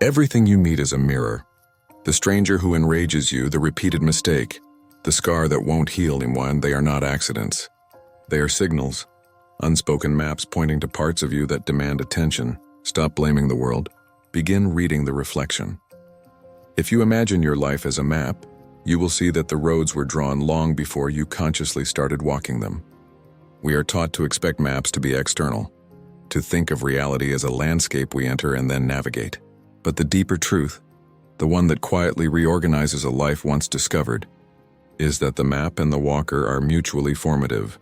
Everything you meet is a mirror. The stranger who enrages you, the repeated mistake, the scar that won't heal in one, they are not accidents. They are signals, unspoken maps pointing to parts of you that demand attention. Stop blaming the world. Begin reading the reflection. If you imagine your life as a map, you will see that the roads were drawn long before you consciously started walking them. We are taught to expect maps to be external, to think of reality as a landscape we enter and then navigate. But the deeper truth, the one that quietly reorganizes a life once discovered, is that the map and the walker are mutually formative.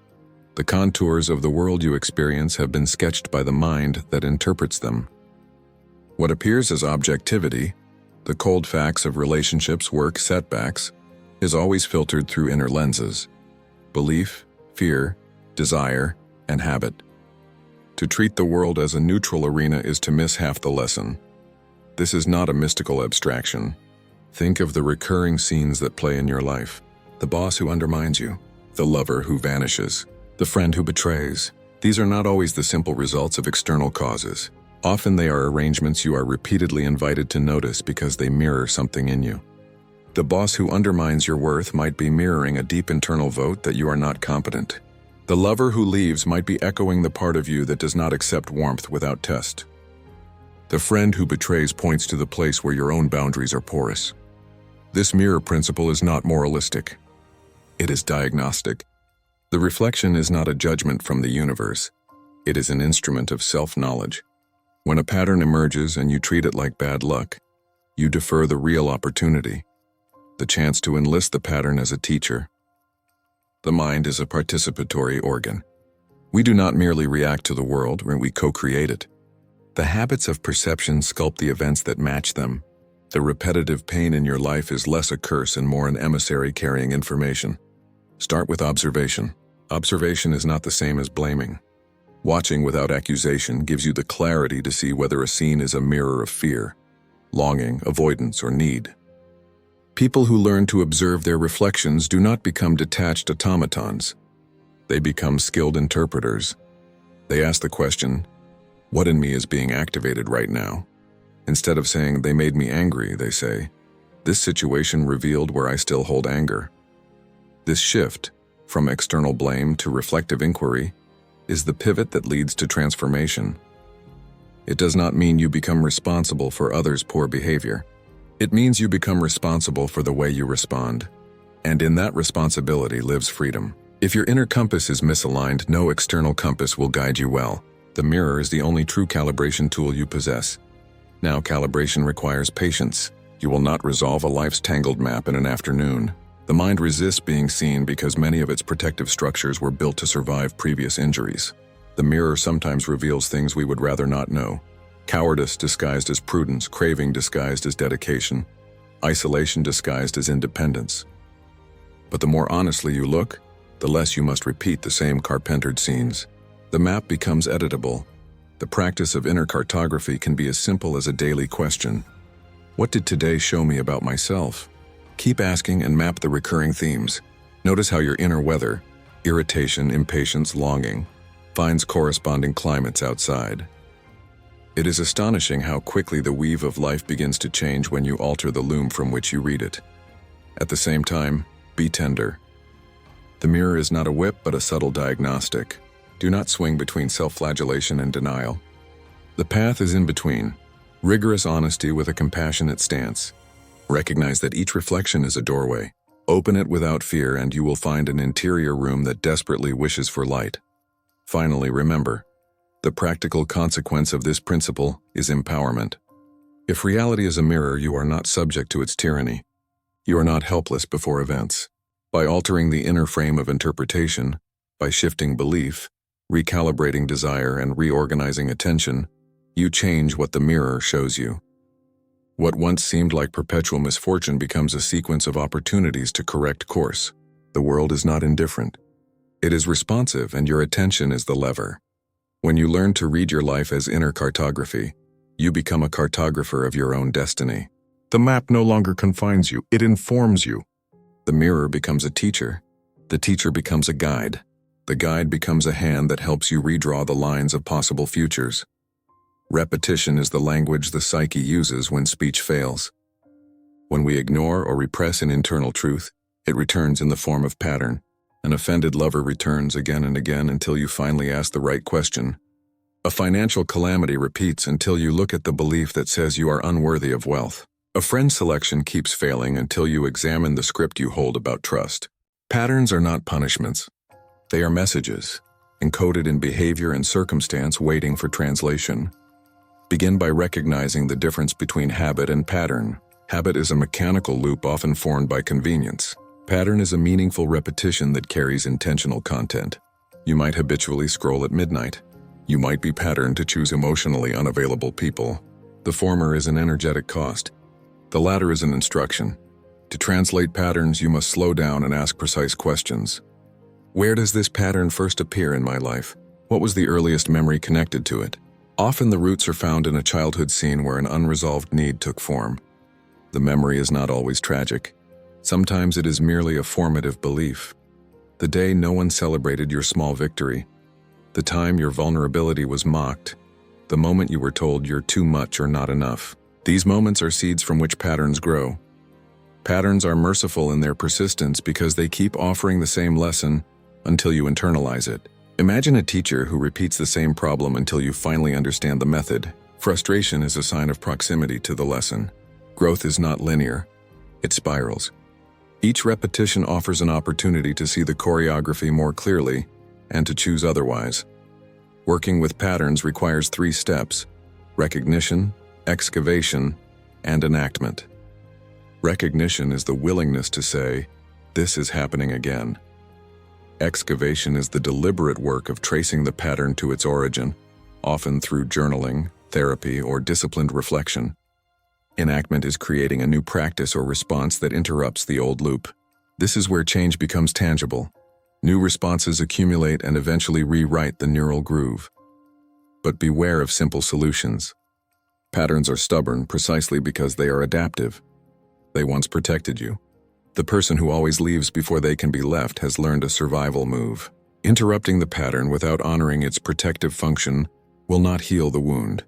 The contours of the world you experience have been sketched by the mind that interprets them. What appears as objectivity, the cold facts of relationships, work, setbacks, is always filtered through inner lenses: belief, fear, desire, and habit. To treat the world as a neutral arena is to miss half the lesson. This is not a mystical abstraction. Think of the recurring scenes that play in your life: the boss who undermines you, the lover who vanishes, the friend who betrays. These are not always the simple results of external causes. Often they are arrangements you are repeatedly invited to notice because they mirror something in you. The boss who undermines your worth might be mirroring a deep internal vote that you are not competent. The lover who leaves might be echoing the part of you that does not accept warmth without test. The friend who betrays points to the place where your own boundaries are porous. This mirror principle is not moralistic. It is diagnostic. The reflection is not a judgment from the universe. It is an instrument of self-knowledge. When a pattern emerges and you treat it like bad luck, you defer the real opportunity, the chance to enlist the pattern as a teacher. The mind is a participatory organ. We do not merely react to the world, we co-create it. The habits of perception sculpt the events that match them. The repetitive pain in your life is less a curse and more an emissary carrying information. Start with observation. Observation is not the same as blaming. Watching without accusation gives you the clarity to see whether a scene is a mirror of fear, longing, avoidance, or need. People who learn to observe their reflections do not become detached automatons. They become skilled interpreters. They ask the question, what in me is being activated right now? Instead of saying, they made me angry, they say, this situation revealed where I still hold anger. This shift, from external blame to reflective inquiry, is the pivot that leads to transformation. It does not mean you become responsible for others' poor behavior. It means you become responsible for the way you respond. And in that responsibility lives freedom. If your inner compass is misaligned, no external compass will guide you well. The mirror is the only true calibration tool you possess. Now, calibration requires patience. You will not resolve a life's tangled map in an afternoon. The mind resists being seen because many of its protective structures were built to survive previous injuries. The mirror sometimes reveals things we would rather not know. Cowardice disguised as prudence, craving disguised as dedication, isolation disguised as independence. But the more honestly you look, the less you must repeat the same carpentered scenes. The map becomes editable. The practice of inner cartography can be as simple as a daily question. What did today show me about myself? Keep asking and map the recurring themes. Notice how your inner weather, irritation, impatience, longing, finds corresponding climates outside. It is astonishing how quickly the weave of life begins to change when you alter the loom from which you read it. At the same time, be tender. The mirror is not a whip but a subtle diagnostic. Do not swing between self-flagellation and denial. The path is in between, rigorous honesty with a compassionate stance. Recognize that each reflection is a doorway. Open it without fear and you will find an interior room that desperately wishes for light. Finally, remember, the practical consequence of this principle is empowerment. If reality is a mirror, you are not subject to its tyranny. You are not helpless before events. By altering the inner frame of interpretation, by shifting belief, recalibrating desire, and reorganizing attention, you change what the mirror shows you. What once seemed like perpetual misfortune becomes a sequence of opportunities to correct course. The world is not indifferent. It is responsive, and your attention is the lever. When you learn to read your life as inner cartography, you become a cartographer of your own destiny. The map no longer confines you, it informs you. The mirror becomes a teacher. The teacher becomes a guide. The guide becomes a hand that helps you redraw the lines of possible futures. Repetition is the language the psyche uses when speech fails. When we ignore or repress an internal truth, it returns in the form of pattern. An offended lover returns again and again until you finally ask the right question. A financial calamity repeats until you look at the belief that says you are unworthy of wealth. A friend selection keeps failing until you examine the script you hold about trust. Patterns are not punishments. They are messages, encoded in behavior and circumstance waiting for translation. Begin by recognizing the difference between habit and pattern. Habit is a mechanical loop often formed by convenience. Pattern is a meaningful repetition that carries intentional content. You might habitually scroll at midnight. You might be patterned to choose emotionally unavailable people. The former is an energetic cost. The latter is an instruction. To translate patterns, you must slow down and ask precise questions. Where does this pattern first appear in my life? What was the earliest memory connected to it? Often the roots are found in a childhood scene where an unresolved need took form. The memory is not always tragic. Sometimes it is merely a formative belief. The day no one celebrated your small victory. The time your vulnerability was mocked. The moment you were told you're too much or not enough. These moments are seeds from which patterns grow. Patterns are merciful in their persistence because they keep offering the same lesson until you internalize it. Imagine a teacher who repeats the same problem until you finally understand the method. Frustration is a sign of proximity to the lesson. Growth is not linear. It spirals. Each repetition offers an opportunity to see the choreography more clearly and to choose otherwise. Working with patterns requires 3 steps: recognition, excavation, and enactment. Recognition is the willingness to say, "This is happening again." Excavation is the deliberate work of tracing the pattern to its origin, often through journaling, therapy, or disciplined reflection. Enactment is creating a new practice or response that interrupts the old loop. This is where change becomes tangible. New responses accumulate and eventually rewrite the neural groove. But beware of simple solutions. Patterns are stubborn precisely because they are adaptive. They once protected you. The person who always leaves before they can be left has learned a survival move. Interrupting the pattern without honoring its protective function will not heal the wound.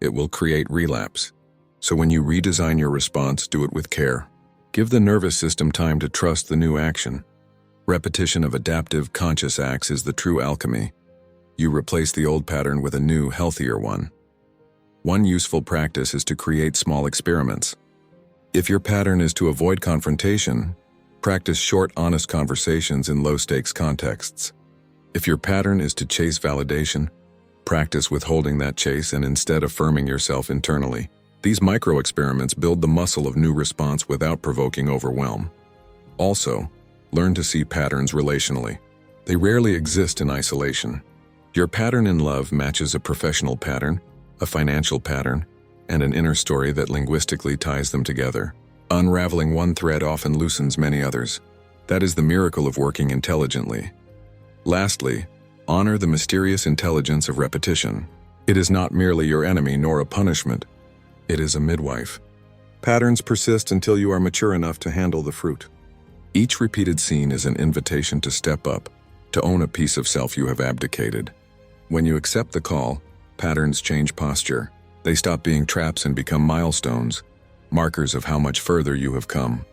It will create relapse. So when you redesign your response, do it with care. Give the nervous system time to trust the new action. Repetition of adaptive, conscious acts is the true alchemy. You replace the old pattern with a new, healthier one. One useful practice is to create small experiments. If your pattern is to avoid confrontation, practice short, honest conversations in low-stakes contexts. If your pattern is to chase validation, practice withholding that chase and instead affirming yourself internally. These micro-experiments build the muscle of new response without provoking overwhelm. Also, learn to see patterns relationally. They rarely exist in isolation. Your pattern in love matches a professional pattern, a financial pattern, and an inner story that linguistically ties them together. Unraveling one thread often loosens many others. That is the miracle of working intelligently. Lastly, honor the mysterious intelligence of repetition. It is not merely your enemy nor a punishment. It is a midwife. Patterns persist until you are mature enough to handle the fruit. Each repeated scene is an invitation to step up, to own a piece of self you have abdicated. When you accept the call, patterns change posture. They stop being traps and become milestones, markers of how much further you have come.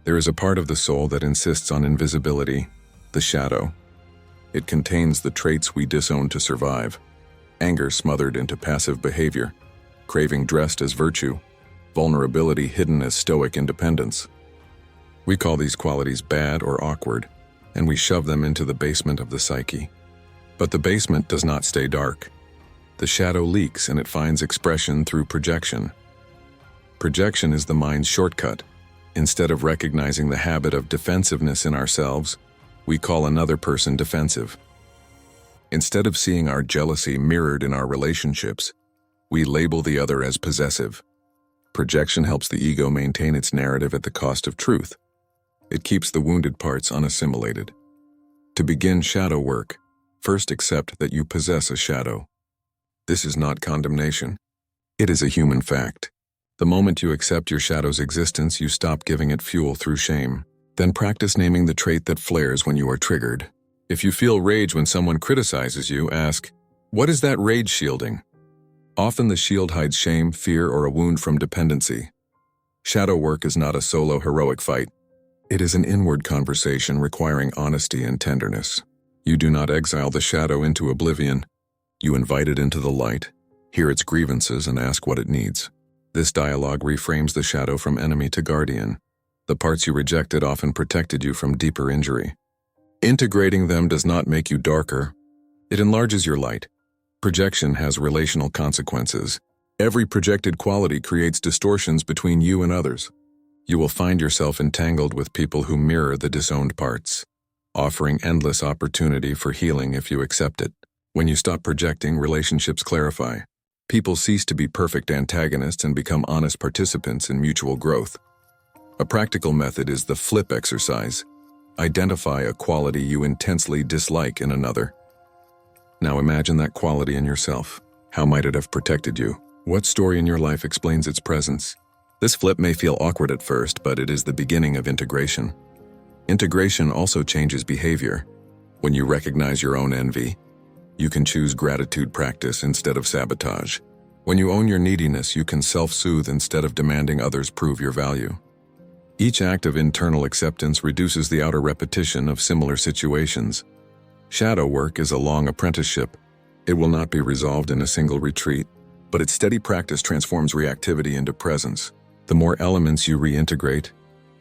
There is a part of the soul that insists on invisibility, the shadow. It contains the traits we disown to survive: anger smothered into passive behavior, craving dressed as virtue, vulnerability hidden as stoic independence. We call these qualities bad or awkward, and we shove them into the basement of the psyche. But the basement does not stay dark. The shadow leaks and it finds expression through projection. Projection is the mind's shortcut. Instead of recognizing the habit of defensiveness in ourselves, we call another person defensive. Instead of seeing our jealousy mirrored in our relationships, we label the other as possessive. Projection helps the ego maintain its narrative at the cost of truth. It keeps the wounded parts unassimilated. To begin shadow work, first accept that you possess a shadow. This is not condemnation. It is a human fact. The moment you accept your shadow's existence, you stop giving it fuel through shame. Then practice naming the trait that flares when you are triggered. If you feel rage when someone criticizes you, ask, "What is that rage shielding?" Often the shield hides shame, fear, or a wound from dependency. Shadow work is not a solo heroic fight. It is an inward conversation requiring honesty and tenderness. You do not exile the shadow into oblivion. You invite it into the light, hear its grievances, and ask what it needs. This dialogue reframes the shadow from enemy to guardian. The parts you rejected often protected you from deeper injury. Integrating them does not make you darker. It enlarges your light. Projection has relational consequences. Every projected quality creates distortions between you and others. You will find yourself entangled with people who mirror the disowned parts, offering endless opportunity for healing if you accept it. When you stop projecting, relationships clarify. People cease to be perfect antagonists and become honest participants in mutual growth. A practical method is the flip exercise. Identify a quality you intensely dislike in another. Now imagine that quality in yourself. How might it have protected you? What story in your life explains its presence? This flip may feel awkward at first, but it is the beginning of integration. Integration also changes behavior. When you recognize your own envy, you can choose gratitude practice instead of sabotage. When you own your neediness, you can self-soothe instead of demanding others prove your value. Each act of internal acceptance reduces the outer repetition of similar situations. Shadow work is a long apprenticeship. It will not be resolved in a single retreat, but its steady practice transforms reactivity into presence. The more elements you reintegrate,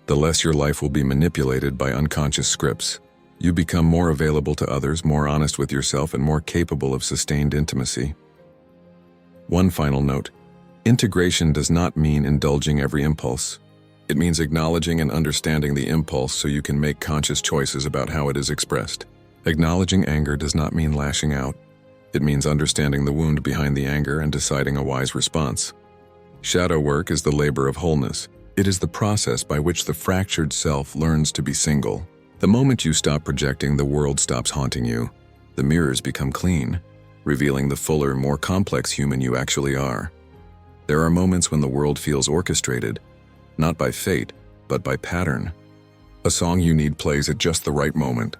the less your life will be manipulated by unconscious scripts. You become more available to others, more honest with yourself, and more capable of sustained intimacy. One final note: integration does not mean indulging every impulse. It means acknowledging and understanding the impulse so you can make conscious choices about how it is expressed. Acknowledging anger does not mean lashing out. It means understanding the wound behind the anger and deciding a wise response. Shadow work is the labor of wholeness. It is the process by which the fractured self learns to be single. The moment you stop projecting, the world stops haunting you. The mirrors become clean, revealing the fuller, more complex human you actually are. There are moments when the world feels orchestrated, not by fate, but by pattern. A song you need plays at just the right moment.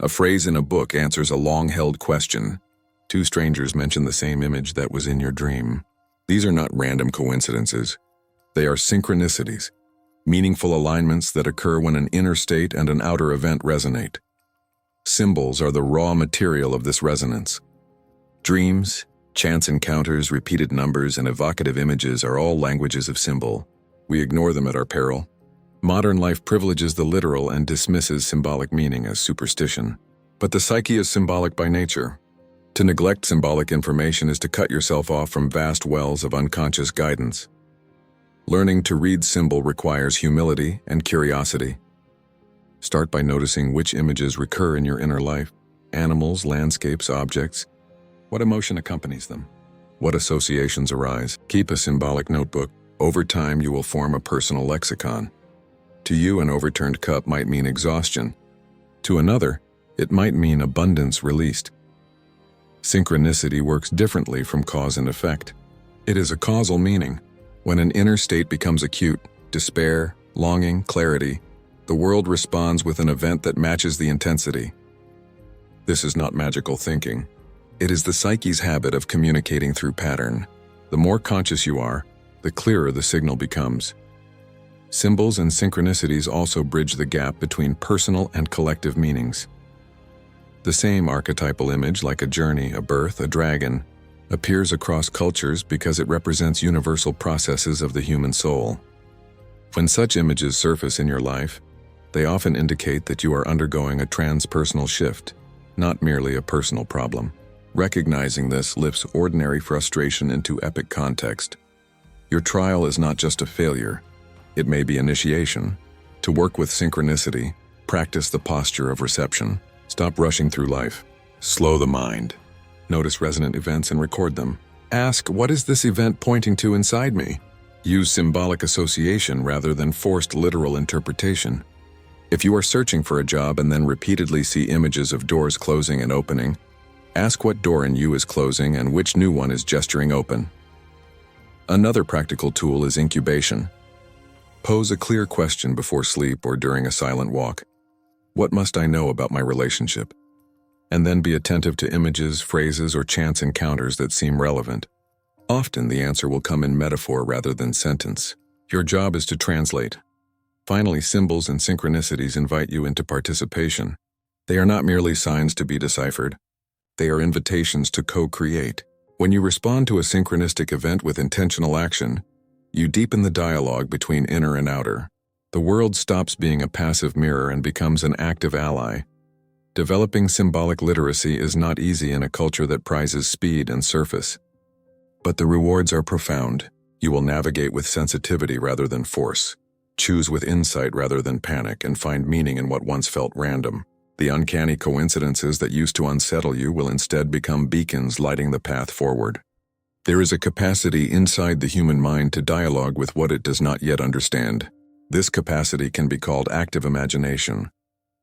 A phrase in a book answers a long-held question. Two strangers mention the same image that was in your dream. These are not random coincidences. They are synchronicities, meaningful alignments that occur when an inner state and an outer event resonate. Symbols are the raw material of this resonance. Dreams, chance encounters, repeated numbers, and evocative images are all languages of symbol. We ignore them at our peril. Modern life privileges the literal and dismisses symbolic meaning as superstition. But the psyche is symbolic by nature. To neglect symbolic information is to cut yourself off from vast wells of unconscious guidance. Learning to read symbol requires humility and curiosity. Start by noticing which images recur in your inner life: animals, landscapes, objects. What emotion accompanies them? What associations arise? Keep a symbolic notebook. Over time, you will form a personal lexicon. To you, an overturned cup might mean exhaustion. To another, it might mean abundance released. Synchronicity works differently from cause and effect. It is a causal meaning. When an inner state becomes acute, despair, longing, clarity, the world responds with an event that matches the intensity. This is not magical thinking. It is the psyche's habit of communicating through pattern. The more conscious you are, the clearer the signal becomes. Symbols and synchronicities also bridge the gap between personal and collective meanings. The same archetypal image, like a journey, a birth, a dragon, appears across cultures because it represents universal processes of the human soul. When such images surface in your life, they often indicate that you are undergoing a transpersonal shift, not merely a personal problem. Recognizing this lifts ordinary frustration into epic context. Your trial is not just a failure. It may be initiation. To work with synchronicity, practice the posture of reception. Stop rushing through life. Slow the mind. Notice resonant events and record them. Ask, what is this event pointing to inside me? Use symbolic association rather than forced literal interpretation. If you are searching for a job and then repeatedly see images of doors closing and opening, ask what door in you is closing and which new one is gesturing open. Another practical tool is incubation. Pose a clear question before sleep or during a silent walk. What must I know about my relationship? And then be attentive to images, phrases, or chance encounters that seem relevant. Often the answer will come in metaphor rather than sentence. Your job is to translate. Finally, symbols and synchronicities invite you into participation. They are not merely signs to be deciphered. They are invitations to co-create. When you respond to a synchronistic event with intentional action, you deepen the dialogue between inner and outer. The world stops being a passive mirror and becomes an active ally. Developing symbolic literacy is not easy in a culture that prizes speed and surface. But the rewards are profound. You will navigate with sensitivity rather than force, choose with insight rather than panic, and find meaning in what once felt random. The uncanny coincidences that used to unsettle you will instead become beacons lighting the path forward. There is a capacity inside the human mind to dialogue with what it does not yet understand. This capacity can be called active imagination,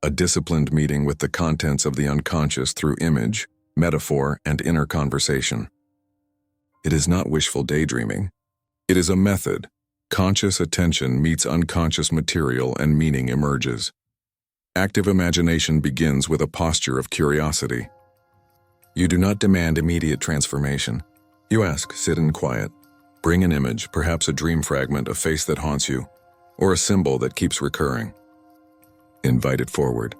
a disciplined meeting with the contents of the unconscious through image, metaphor, and inner conversation. It is not wishful daydreaming. It is a method. Conscious attention meets unconscious material and meaning emerges. Active imagination begins with a posture of curiosity. You do not demand immediate transformation. You ask, sit in quiet. Bring an image, perhaps a dream fragment, a face that haunts you, or a symbol that keeps recurring. Invite it forward.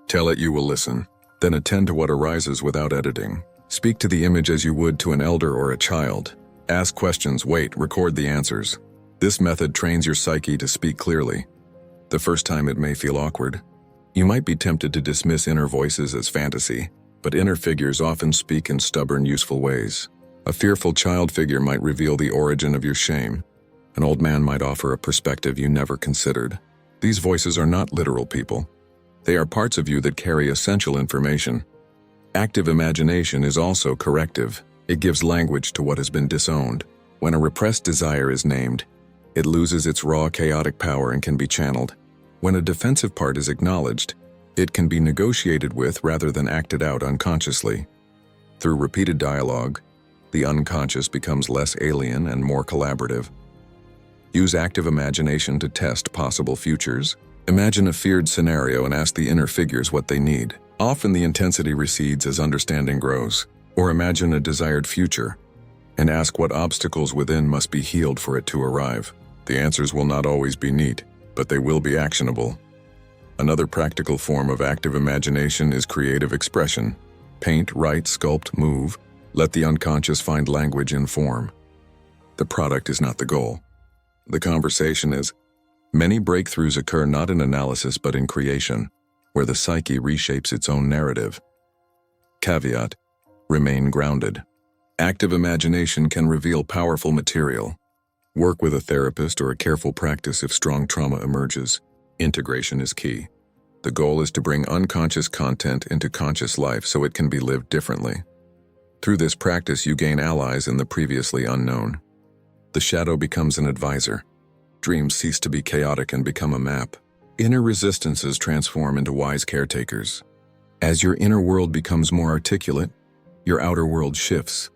Tell it you will listen. Then attend to what arises without editing. Speak to the image as you would to an elder or a child. Ask questions, wait, record the answers. This method trains your psyche to speak clearly. The first time it may feel awkward. You might be tempted to dismiss inner voices as fantasy, but inner figures often speak in stubborn, useful ways. A fearful child figure might reveal the origin of your shame. An old man might offer a perspective you never considered. These voices are not literal people. They are parts of you that carry essential information. Active imagination is also corrective. It gives language to what has been disowned. When a repressed desire is named, it loses its raw, chaotic power and can be channeled. When a defensive part is acknowledged, it can be negotiated with rather than acted out unconsciously. Through repeated dialogue, the unconscious becomes less alien and more collaborative. Use active imagination to test possible futures. Imagine a feared scenario and ask the inner figures what they need. Often the intensity recedes as understanding grows. Or imagine a desired future and ask what obstacles within must be healed for it to arrive. The answers will not always be neat, but they will be actionable. Another practical form of active imagination is creative expression. Paint, write, sculpt, move. Let the unconscious find language in form. The product is not the goal. The conversation is. Many breakthroughs occur not in analysis but in creation, where the psyche reshapes its own narrative. Caveat: remain grounded. Active imagination can reveal powerful material. Work with a therapist or a careful practice if strong trauma emerges. Integration is key. The goal is to bring unconscious content into conscious life so it can be lived differently. Through this practice, you gain allies in the previously unknown. The shadow becomes an advisor. Dreams cease to be chaotic and become a map. Inner resistances transform into wise caretakers. As your inner world becomes more articulate, your outer world shifts.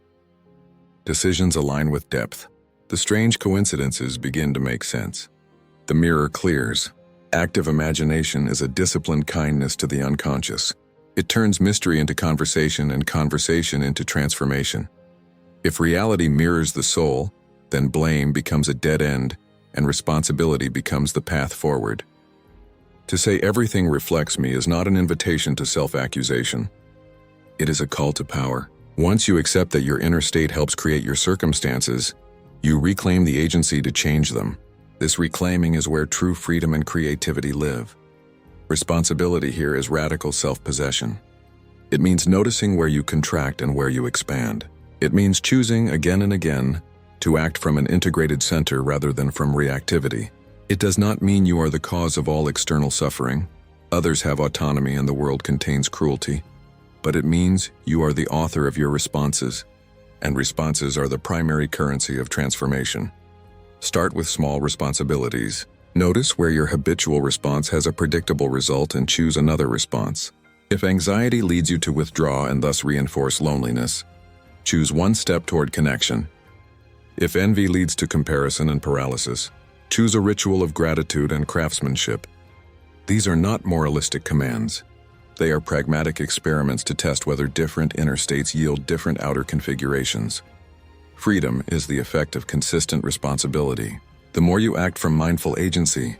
Decisions align with depth. The strange coincidences begin to make sense. The mirror clears. Active imagination is a disciplined kindness to the unconscious. It turns mystery into conversation and conversation into transformation. If reality mirrors the soul, then blame becomes a dead end and responsibility becomes the path forward. To say everything reflects me is not an invitation to self-accusation. It is a call to power. Once you accept that your inner state helps create your circumstances, you reclaim the agency to change them. This reclaiming is where true freedom and creativity live. Responsibility here is radical self-possession. It means noticing where you contract and where you expand. It means choosing again and again to act from an integrated center rather than from reactivity. It does not mean you are the cause of all external suffering. Others have autonomy and the world contains cruelty. But it means you are the author of your responses, and responses are the primary currency of transformation. Start with small responsibilities. Notice where your habitual response has a predictable result and choose another response. If anxiety leads you to withdraw and thus reinforce loneliness, choose one step toward connection. If envy leads to comparison and paralysis, choose a ritual of gratitude and craftsmanship. These are not moralistic commands. They are pragmatic experiments to test whether different inner states yield different outer configurations. Freedom is the effect of consistent responsibility. The more you act from mindful agency,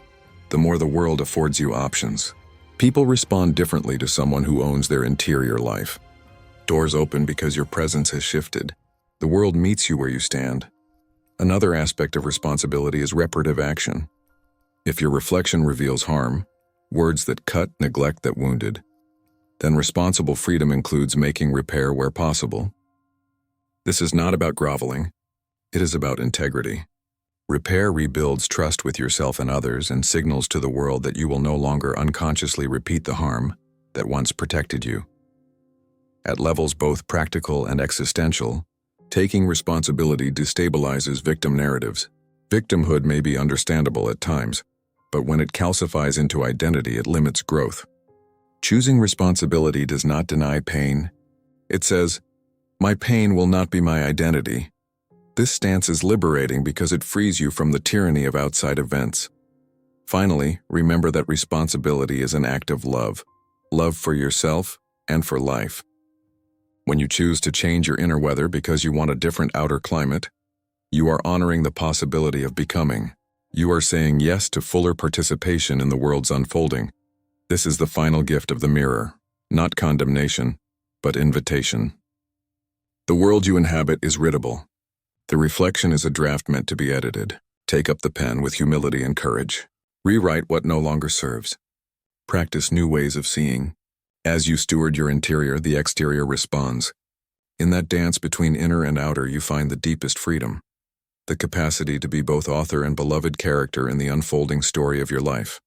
the more the world affords you options. People respond differently to someone who owns their interior life. Doors open because your presence has shifted. The world meets you where you stand. Another aspect of responsibility is reparative action. If your reflection reveals harm, words that cut, neglect that wounded, then responsible freedom includes making repair where possible. This is not about groveling. It is about integrity. Repair rebuilds trust with yourself and others and signals to the world that you will no longer unconsciously repeat the harm that once protected you. At levels both practical and existential, taking responsibility destabilizes victim narratives. Victimhood may be understandable at times, but when it calcifies into identity, it limits growth. Choosing responsibility does not deny pain. It says, "My pain will not be my identity." This stance is liberating because it frees you from the tyranny of outside events. Finally, remember that responsibility is an act of love for yourself and for life. When you choose to change your inner weather because you want a different outer climate, you are honoring the possibility of becoming. You are saying yes to fuller participation in the world's unfolding. This is the final gift of the mirror, not condemnation, but invitation. The world you inhabit is readable. The reflection is a draft meant to be edited. Take up the pen with humility and courage. Rewrite what no longer serves. Practice new ways of seeing. As you steward your interior, the exterior responds. In that dance between inner and outer, you find the deepest freedom, the capacity to be both author and beloved character in the unfolding story of your life.